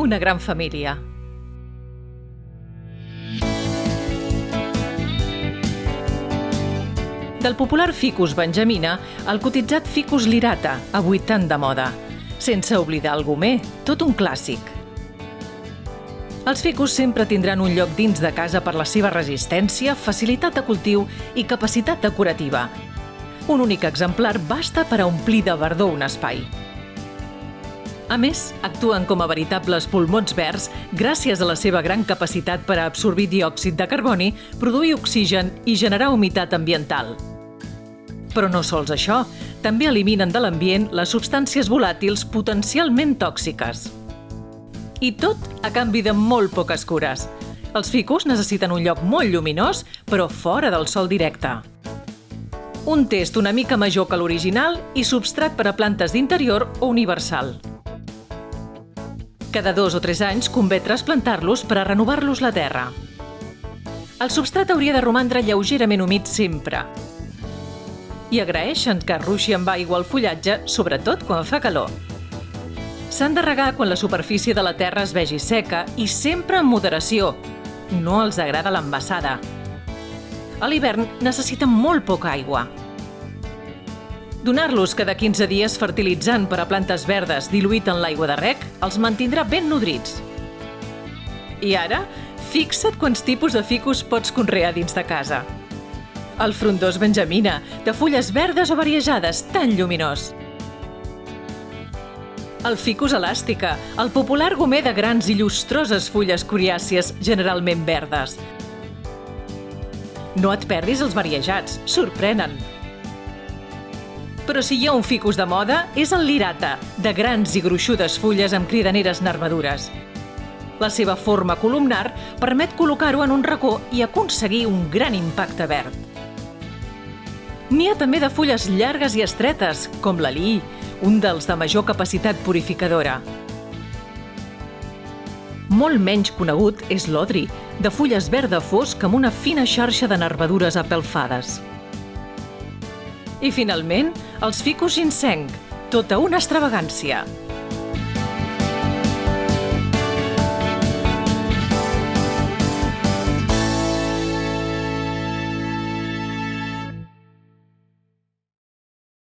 una gran família. Del popular ficus benjamina al cotitzat ficus lirata, avui tan de moda. Sense oblidar el gomer, tot un clàssic. Els ficus sempre tindran un lloc dins de casa per la seva resistència, facilitat de cultiu i capacitat decorativa. Un únic exemplar basta per a omplir de verdor un espai. A més, actuen com a veritables pulmons verds gràcies a la seva gran capacitat per a absorbir diòxid de carboni, produir oxigen i generar humitat ambiental. Però no sols això, també eliminen de l'ambient les substàncies volàtils potencialment tòxiques. I tot a canvi de molt poques cures. Els ficus necessiten un lloc molt lluminós, però fora del sol directe. Un test una mica major que l'original i substrat per a plantes d'interior o universal. Cada 2 o 3 anys convé trasplantar-los per a renovar-los la terra. El substrat hauria de romandre lleugerament humit sempre. I agraeixen que ruixi amb aigua el fullatge, sobretot quan fa calor. S'han de regar quan la superfície de la terra es vegi seca i sempre amb moderació. No els agrada l'embassada. A l'hivern necessiten molt poca aigua. Donar-los cada 15 dies fertilitzant per a plantes verdes diluït en l'aigua de reg els mantindrà ben nodrits. I ara, fixa't quants tipus de ficus pots conrear dins de casa. El frondós benjamina, de fulles verdes o variegades, tan lluminós. El ficus elàstica, el popular gomer de grans i llustroses fulles coriàcies, generalment verdes. No et perdis els variegats, sorprenen. Però si hi ha un ficus de moda, és el lirata, de grans i gruixudes fulles amb cridaneres nervadures. La seva forma columnar permet col·locar-ho en un racó i aconseguir un gran impacte verd. N'hi ha també de fulles llargues i estretes, com l'alí, un dels de major capacitat purificadora. Molt menys conegut és l'odri, de fulles verda fosc amb una fina xarxa de nervadures apelfades. I finalment, els ficus ginseng, tota una extravagància.